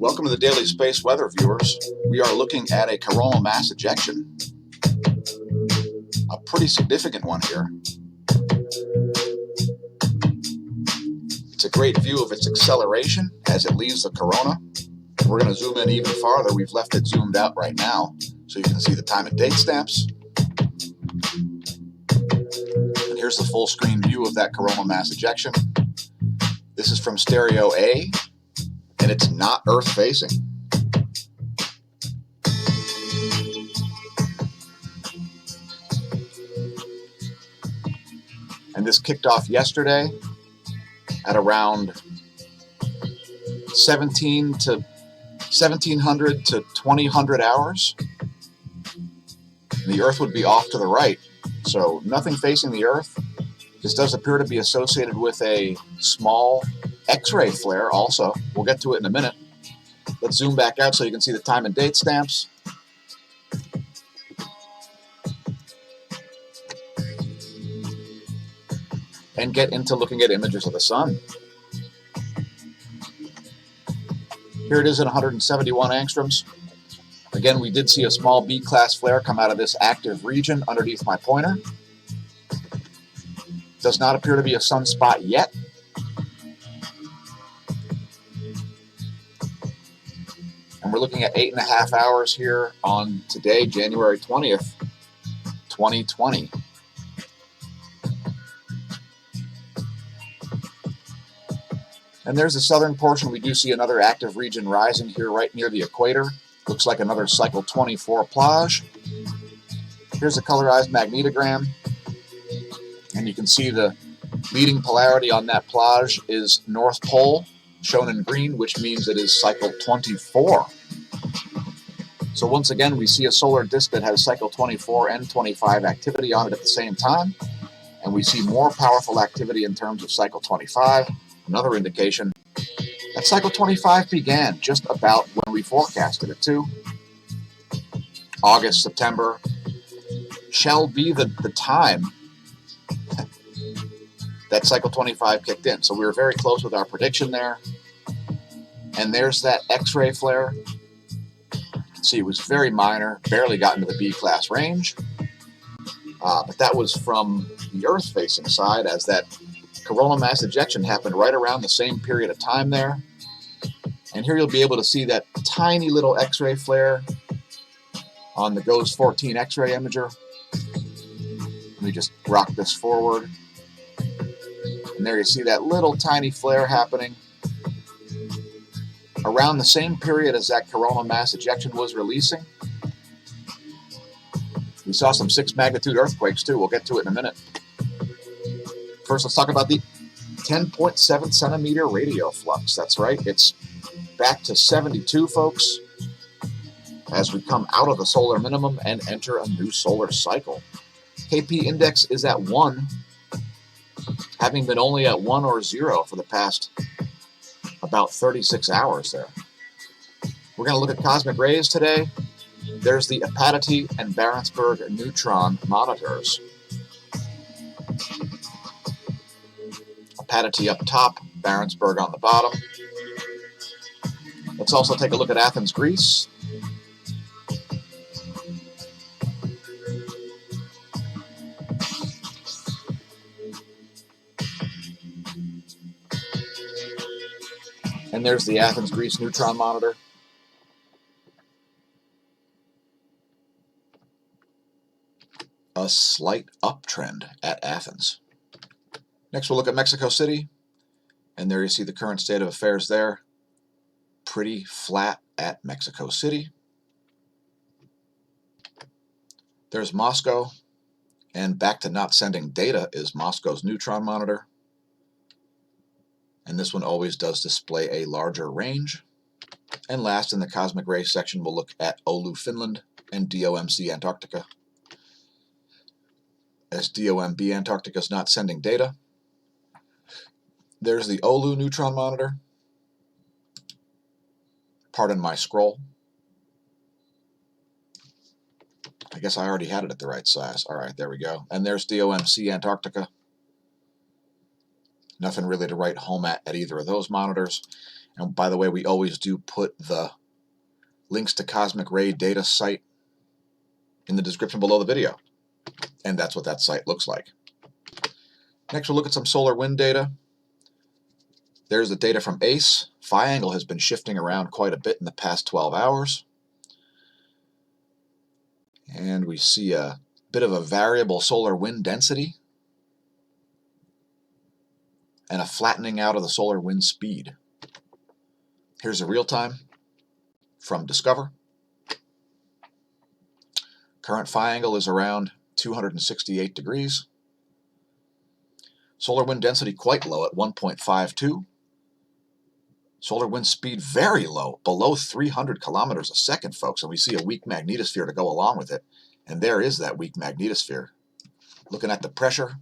Welcome to the Daily Space Weather, viewers. We are looking at a coronal mass ejection. A pretty significant one here. It's a great view of its acceleration as it leaves the corona. We're going to zoom in even farther. We've left it zoomed out right now so you can see the time and date stamps. And here's the full screen view of that coronal mass ejection. This is from stereo A, and it's not Earth facing. And this kicked off yesterday at around 1700 to 2000 hours. And the Earth would be off to the right, so nothing facing the Earth. This does appear to be associated with a small X-ray flare also. We'll get to it in a minute. Let's zoom back out so you can see the time and date stamps. And get into looking at images of the sun. Here it is at 171 angstroms. Again, we did see a small B-class flare come out of this active region underneath my pointer. Does not appear to be a sunspot yet. And we're looking at 8.5 hours here on today, January 20th, 2020. And there's the southern portion. We do see another active region rising here right near the equator. Looks like another cycle 24 plage. Here's a colorized magnetogram. And you can see the leading polarity on that plage is North Pole, shown in green, which means it is cycle 24. So once again, we see a solar disk that has cycle 24 and 25 activity on it at the same time. And we see more powerful activity in terms of cycle 25. Another indication that cycle 25 began just about when we forecasted it to. August, September shall be the time that cycle 25 kicked in. So we were very close with our prediction there. And there's that X-ray flare. You can see it was very minor, barely got into the B-class range. But that was from the Earth-facing side, as that coronal mass ejection happened right around the same period of time there. And here you'll be able to see that tiny little X-ray flare on the GOES 14 X-ray imager. Let me just rock this forward. And there you see that little tiny flare happening around the same period as that coronal mass ejection was releasing. We saw some 6 magnitude earthquakes too. We'll get to it in a minute. First, let's talk about the 10.7 centimeter radio flux. That's right, it's back to 72, folks, as we come out of the solar minimum and enter a new solar cycle. KP index is at 1, having been only at 1 or 0 for the past about 36 hours there. We're going to look at cosmic rays today. There's the Uptick and Barentsburg neutron monitors. Uptick up top, Barentsburg on the bottom. Let's also take a look at Athens, Greece. And there's the Athens, Greece neutron monitor. A slight uptrend at Athens. Next, we'll look at Mexico City, and there you see the current state of affairs there. Pretty flat at Mexico City. There's Moscow, and back to not sending data is Moscow's neutron monitor. And this one always does display a larger range. And last, in the cosmic ray section, we'll look at Oulu, Finland, and DOMC Antarctica. As DOMB Antarctica is not sending data. There's the Oulu neutron monitor. Pardon my scroll. I guess I already had it at the right size. All right, there we go. And there's DOMC Antarctica. Nothing really to write home at either of those monitors. And by the way, we always do put the links to Cosmic Ray data site in the description below the video. And that's what that site looks like. Next, we'll look at some solar wind data. There's the data from ACE. Phi angle has been shifting around quite a bit in the past 12 hours. And we see a bit of a variable solar wind density and a flattening out of the solar wind speed. Here's a real-time from Discover. Current phi angle is around 268 degrees. Solar wind density quite low at 1.52. Solar wind speed very low, below 300 kilometers a second, folks, and we see a weak magnetosphere to go along with it. And there is that weak magnetosphere. Looking at the pressure,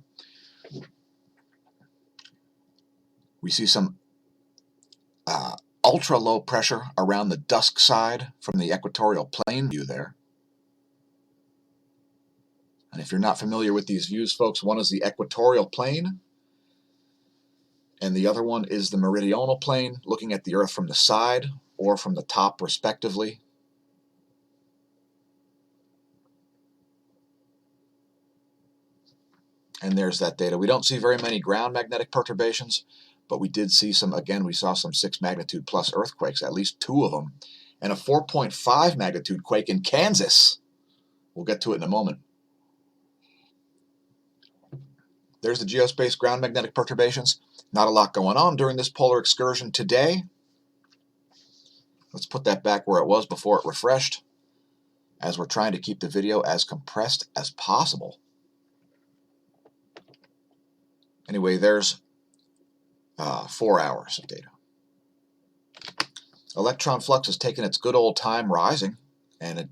we see some ultra low pressure around the dusk side from the equatorial plane view there. And if you're not familiar with these views, folks, one is the equatorial plane, and the other one is the meridional plane, looking at the Earth from the side or from the top, respectively. And there's that data. We don't see very many ground magnetic perturbations, but we did see some, again, we saw some 6 magnitude plus earthquakes, at least 2 of them, and a 4.5 magnitude quake in Kansas. We'll get to it in a moment. There's the geospace ground magnetic perturbations. Not a lot going on during this polar excursion today. Let's put that back where it was before it refreshed, as we're trying to keep the video as compressed as possible. Anyway, there's 4 hours of data. Electron flux has taken its good old time rising, and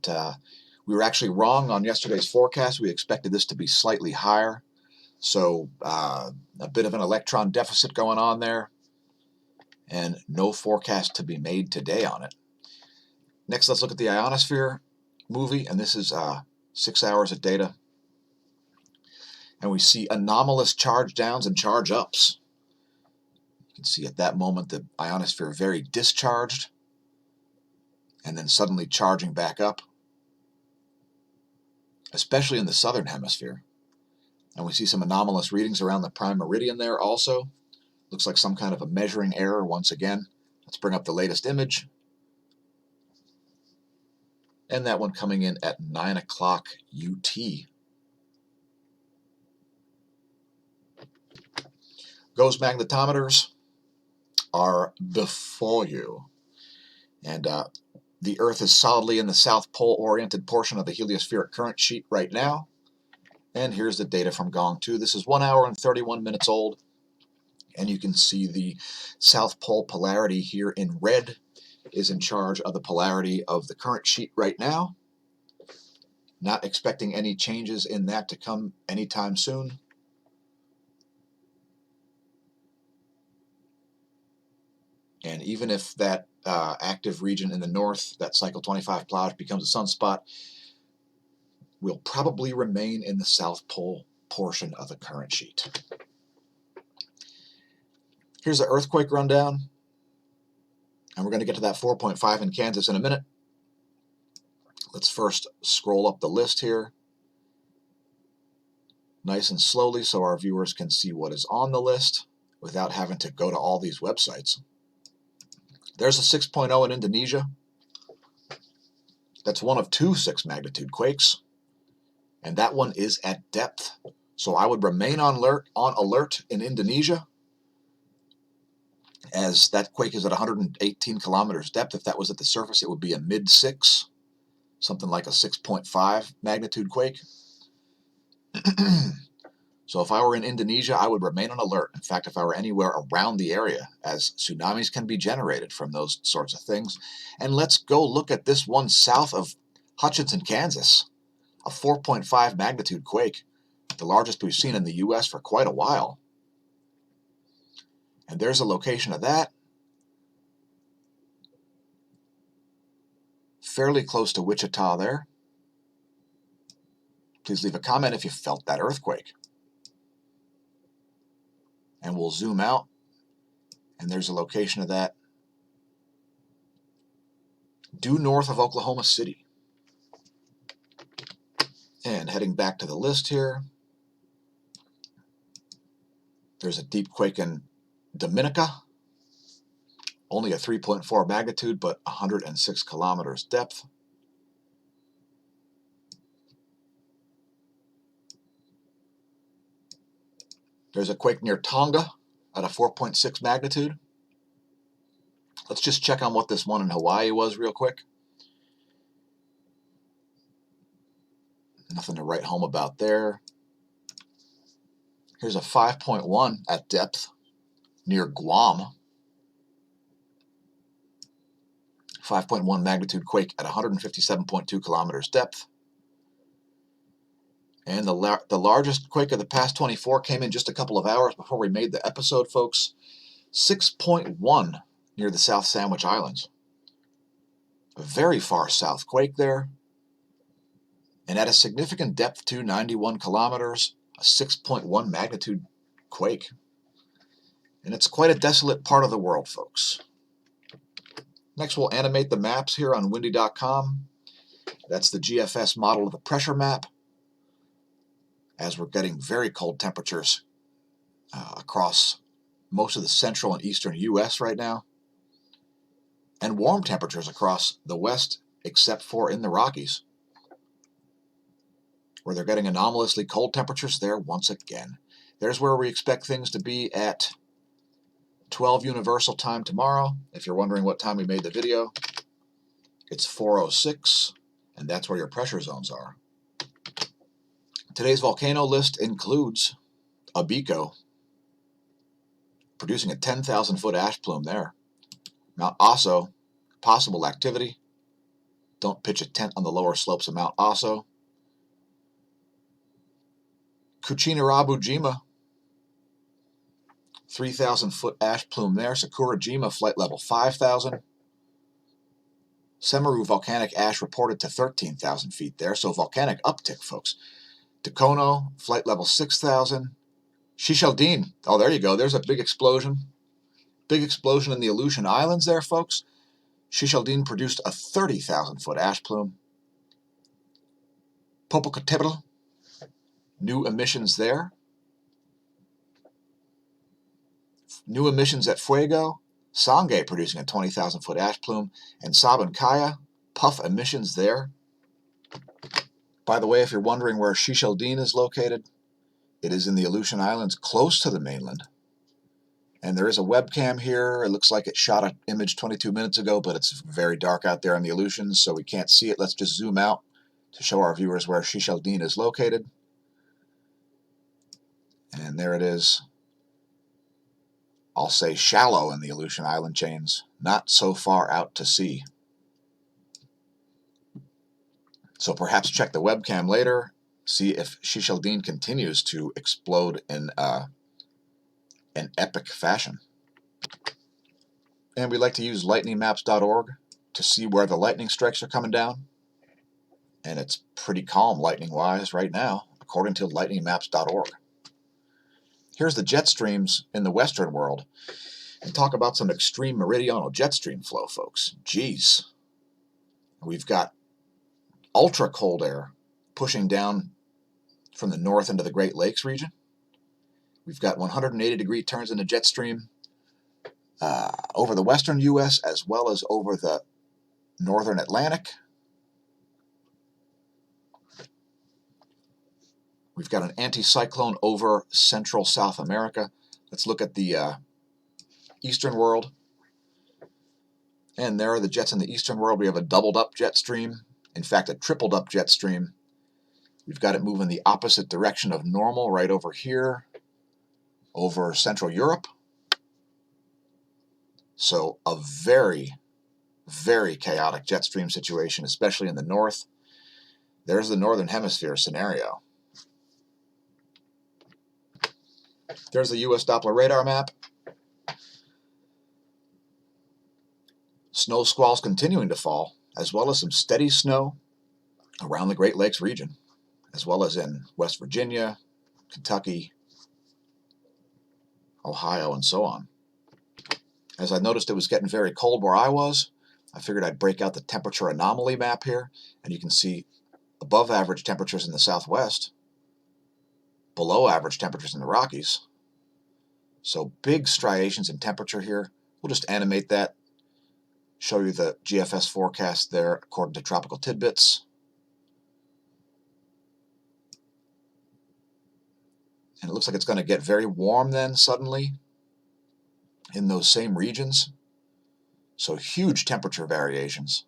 we were actually wrong on yesterday's forecast. We expected this to be slightly higher, so a bit of an electron deficit going on there, and no forecast to be made today on it. Next, let's look at the ionosphere movie, and this is 6 hours of data. And we see anomalous charge downs and charge ups. You can see at that moment the ionosphere very discharged, and then suddenly charging back up, especially in the southern hemisphere. And we see some anomalous readings around the prime meridian there also. Looks like some kind of a measuring error once again. Let's bring up the latest image. And that one coming in at 9 o'clock UT. GOES magnetometers are before you. And the Earth is solidly in the South Pole-oriented portion of the heliospheric current sheet right now. And here's the data from Gong 2. This is 1 hour and 31 minutes old. And you can see the South Pole polarity here in red is in charge of the polarity of the current sheet right now. Not expecting any changes in that to come anytime soon. And even if that active region in the north, that cycle 25 plage, becomes a sunspot, will probably remain in the South Pole portion of the current sheet. Here's the earthquake rundown. And we're going to get to that 4.5 in Kansas in a minute. Let's first scroll up the list here, nice and slowly, so our viewers can see what is on the list without having to go to all these websites. There's a 6.0 in Indonesia. That's one of 2 6 magnitude quakes, and that one is at depth. So I would remain on alert in Indonesia, as that quake is at 118 kilometers depth. If that was at the surface, it would be a mid-6, something like a 6.5 magnitude quake. So if I were in Indonesia, I would remain on alert. In fact, if I were anywhere around the area, as tsunamis can be generated from those sorts of things. And let's go look at this one south of Hutchinson, Kansas, a 4.5 magnitude quake, the largest we've seen in the U.S. for quite a while. And there's a location of that. Fairly close to Wichita there. Please leave a comment if you felt that earthquake. And we'll zoom out, and there's a location of that due north of Oklahoma City. And heading back to the list here, there's a deep quake in Dominica, only a 3.4 magnitude, but 106 kilometers depth. There's a quake near Tonga at a 4.6 magnitude. Let's just check on what this one in Hawaii was real quick. Nothing to write home about there. Here's a 5.1 at depth near Guam. 5.1 magnitude quake at 157.2 kilometers depth. And the largest quake of the past 24 came in just a couple of hours before we made the episode, folks. 6.1 near the South Sandwich Islands. A very far south quake there. And at a significant depth too, 91 kilometers, a 6.1 magnitude quake. And it's quite a desolate part of the world, folks. Next, we'll animate the maps here on windy.com. That's the GFS model of the pressure map, as we're getting very cold temperatures across most of the central and eastern U.S. right now, and warm temperatures across the west, except for in the Rockies, where they're getting anomalously cold temperatures there once again. There's where we expect things to be at 12 Universal Time tomorrow. If you're wondering what time we made the video, it's 4:06, and that's where your pressure zones are. Today's volcano list includes Abico, producing a 10,000-foot ash plume there. Mount Aso, possible activity. Don't pitch a tent on the lower slopes of Mount Aso. Kuchinarabu-jima, 3,000-foot ash plume there. Sakurajima, flight level 5,000. Semaru volcanic ash reported to 13,000 feet there, so volcanic uptick, folks. Dakono, flight level 6,000. Shishaldin, oh, there you go. There's a big explosion. Big explosion in the Aleutian Islands there, folks. Shishaldin produced a 30,000-foot ash plume. Popocatépetl, new emissions there. New emissions at Fuego. Sangay producing a 20,000-foot ash plume. And Sabancaya, puff emissions there. By the way, if you're wondering where Shishaldin is located, it is in the Aleutian Islands, close to the mainland. And there is a webcam here. It looks like it shot an image 22 minutes ago, but it's very dark out there in the Aleutians, so we can't see it. Let's just zoom out to show our viewers where Shishaldin is located. And there it is. I'll say shallow in the Aleutian Island chains, not so far out to sea. So perhaps check the webcam later, see if Shishaldin continues to explode in an epic fashion. And we like to use lightningmaps.org to see where the lightning strikes are coming down. And it's pretty calm lightning-wise right now, according to lightningmaps.org. Here's the jet streams in the western world. And talk about some extreme meridional jet stream flow, folks. Geez. We've got ultra cold air pushing down from the north into the Great Lakes region. We've got 180-degree turns in the jet stream over the western U.S. as well as over the northern Atlantic. We've got an anticyclone over central South America. Let's look at the eastern world. And there are the jets in the eastern world. We have a doubled up jet stream. In fact, a tripled up jet stream. We've got it moving the opposite direction of normal right over here, over Central Europe. So a very, very chaotic jet stream situation, especially in the north. There's the northern hemisphere scenario. There's the U.S. Doppler radar map. Snow squalls continuing to fall, as well as some steady snow around the Great Lakes region, as well as in West Virginia, Kentucky, Ohio, and so on. As I noticed it was getting very cold where I was, I figured I'd break out the temperature anomaly map here, and you can see above average temperatures in the southwest, below average temperatures in the Rockies. So big striations in temperature here. We'll just animate that, show you the GFS forecast there according to Tropical Tidbits. And it looks like it's going to get very warm then suddenly in those same regions. So huge temperature variations.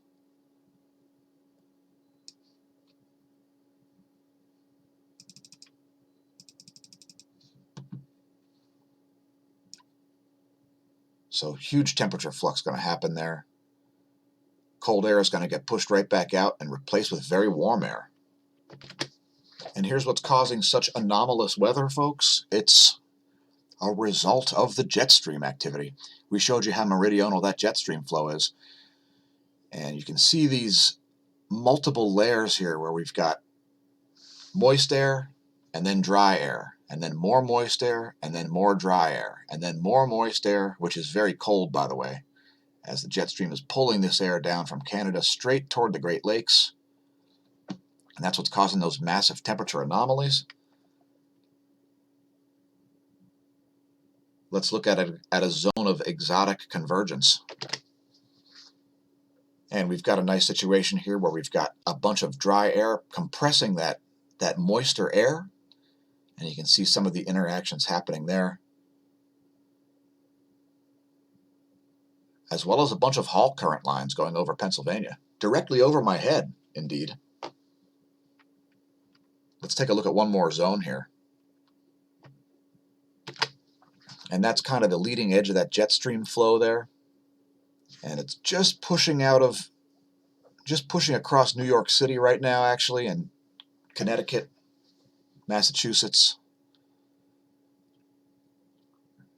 So huge temperature flux going to happen there. Cold air is going to get pushed right back out and replaced with very warm air. And here's what's causing such anomalous weather, folks. It's a result of the jet stream activity. We showed you how meridional that jet stream flow is. And you can see these multiple layers here where we've got moist air and then dry air, and then more moist air and then more dry air, and then more moist air, which is very cold, by the way, as the jet stream is pulling this air down from Canada straight toward the Great Lakes. And that's what's causing those massive temperature anomalies. Let's look at a zone of exotic convergence. And we've got a nice situation here where we've got a bunch of dry air compressing that moister air. And you can see some of the interactions happening there, as well as a bunch of Hall current lines going over Pennsylvania, directly over my head, indeed. Let's take a look at one more zone here. And that's kind of the leading edge of that jet stream flow there. And it's just pushing across New York City right now, actually, and Connecticut, Massachusetts.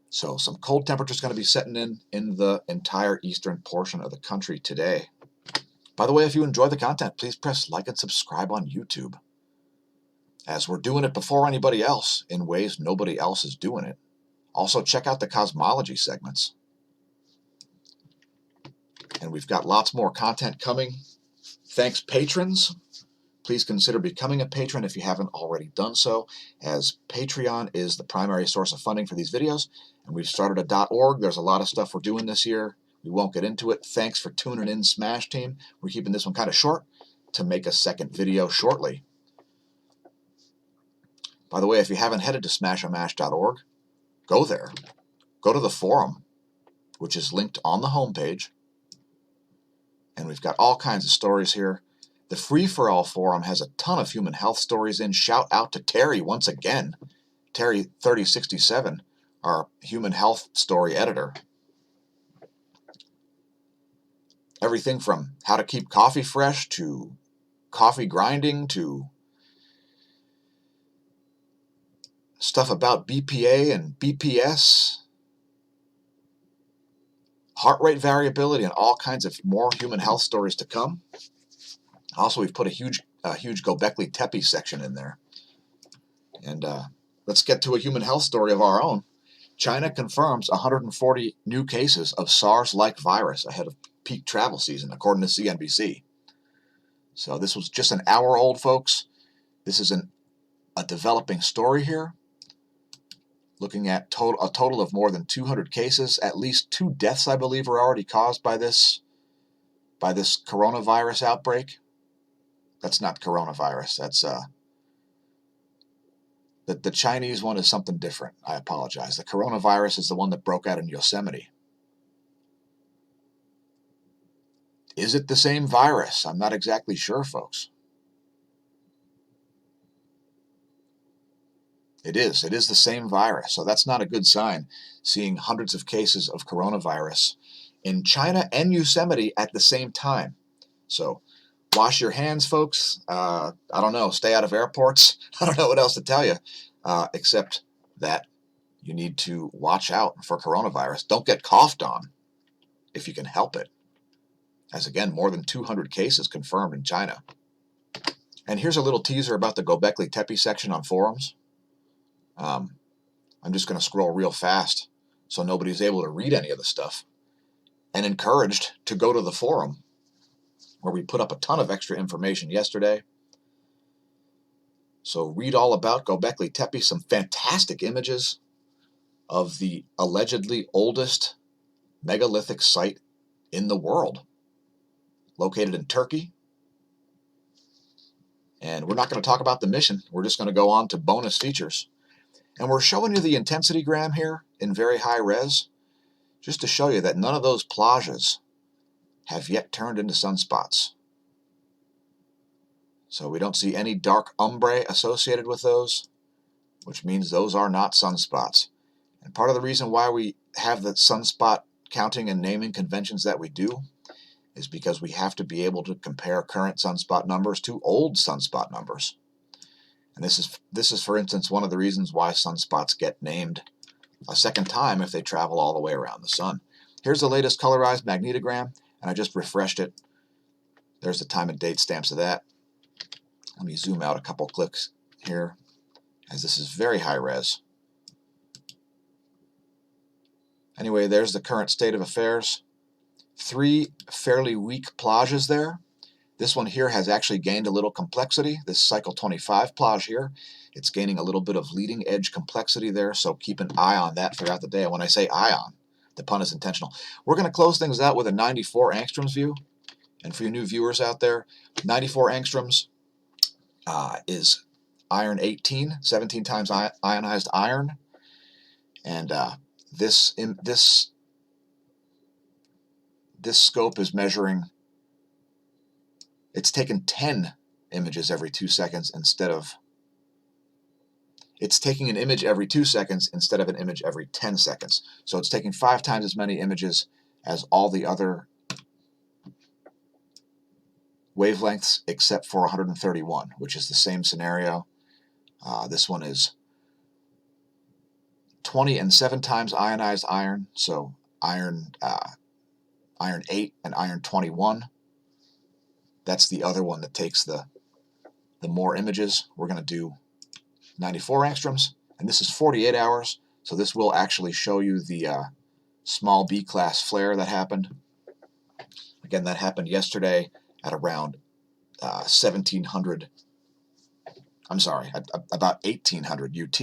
So some cold temperatures going to be setting in the entire eastern portion of the country today. By the way, if you enjoy the content, please press like and subscribe on YouTube, as we're doing it before anybody else in ways nobody else is doing it. Also, check out the cosmology segments. And we've got lots more content coming. Thanks, patrons. Please consider becoming a patron if you haven't already done so, as Patreon is the primary source of funding for these videos. And we've started a .org. There's a lot of stuff we're doing this year. We won't get into it. Thanks for tuning in, Smash Team. We're keeping this one kind of short to make a second video shortly. By the way, if you haven't headed to smashomash.org, go there. Go to the forum, which is linked on the homepage. And we've got all kinds of stories here. The Free-for-All forum has a ton of human health stories in. Shout out to Terry once again. Terry 3067, our human health story editor. Everything from how to keep coffee fresh to coffee grinding to stuff about BPA and BPS, heart rate variability, and all kinds of more human health stories to come. Also, we've put a huge gobekli tepe section in there. And let's get to a human health story of our own. China confirms 140 new cases of SARS-like virus ahead of peak travel season, according to CNBC. So this was just an hour old, folks. This is a developing story here. Looking at a total of more than 200 cases. At least 2 deaths, I believe, were already caused by this coronavirus outbreak. That's not coronavirus. That's the Chinese one is something different. I apologize. The coronavirus is the one that broke out in Yosemite. Is it the same virus? I'm not exactly sure, folks. It is. It is the same virus. So that's not a good sign, seeing hundreds of cases of coronavirus in China and Yosemite at the same time. So wash your hands, folks. I don't know. Stay out of airports. I don't know what else to tell you, except that you need to watch out for coronavirus. Don't get coughed on if you can help it. As again, more than 200 cases confirmed in China. And here's a little teaser about the Gobekli Tepe section on forums. I'm just going to scroll real fast so nobody's able to read any of the stuff. And encouraged to go to the forum. where we put up a ton of extra information yesterday. So read all about Gobekli Tepe, some fantastic images of the allegedly oldest megalithic site in the world, located in Turkey. And we're not going to talk about the mission. We're just going to go on to bonus features. And we're showing you the intensity gram here in very high res, just to show you that none of those plages have yet turned into sunspots. So we don't see any dark ombre associated with those, which means those are not sunspots. And part of the reason why we have the sunspot counting and naming conventions that we do is because we have to be able to compare current sunspot numbers to old sunspot numbers. And this is, for instance, one of the reasons why sunspots get named a second time if they travel all the way around the sun. Here's the latest colorized magnetogram, and I just refreshed it. There's the time and date stamps of that. Let me zoom out a couple clicks here, as this is very high res. Anyway, there's the current state of affairs. 3 fairly weak plages there. This one here has actually gained a little complexity. This cycle 25 plage here, it's gaining a little bit of leading edge complexity there, so keep an eye on that throughout the day. And when I say eye on, the pun is intentional. We're going to close things out with a 94 angstroms view. And for you new viewers out there, 94 angstroms is iron 18, 17 times ionized iron. And this scope is measuring, it's taken 10 images every 2 seconds instead of, it's taking an image every 2 seconds instead of an image every 10 seconds. So it's taking 5 times as many images as all the other wavelengths except for 131, which is the same scenario. This one is 20 and 7 times ionized iron, so iron 8 and iron 21. That's the other one that takes the more images. We're going to do 94 angstroms, and this is 48 hours, so this will actually show you the small B-class flare that happened. Again, that happened yesterday at around 1700, I'm sorry, at about 1800 UT.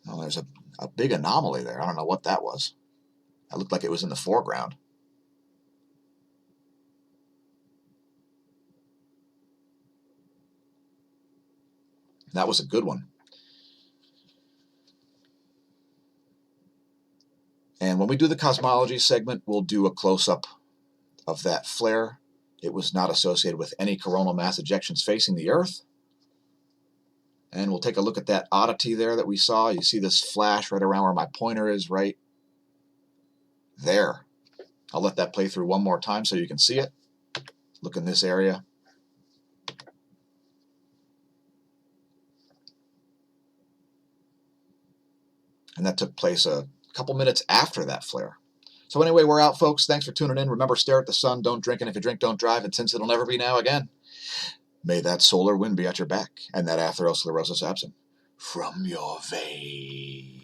Well, there's a big anomaly there. I don't know what that was. That looked like it was in the foreground. That was a good one. And when we do the cosmology segment, we'll do a close-up of that flare. It was not associated with any coronal mass ejections facing the Earth. And we'll take a look at that oddity there that we saw. You see this flash right around where my pointer is, right there. I'll let that play through one more time so you can see it. Look in this area. And that took place a couple minutes after that flare. So anyway, we're out, folks. Thanks for tuning in. Remember, stare at the sun, don't drink, and if you drink, don't drive. And since it'll never be now again, may that solar wind be at your back and that atherosclerosis absent from your veins.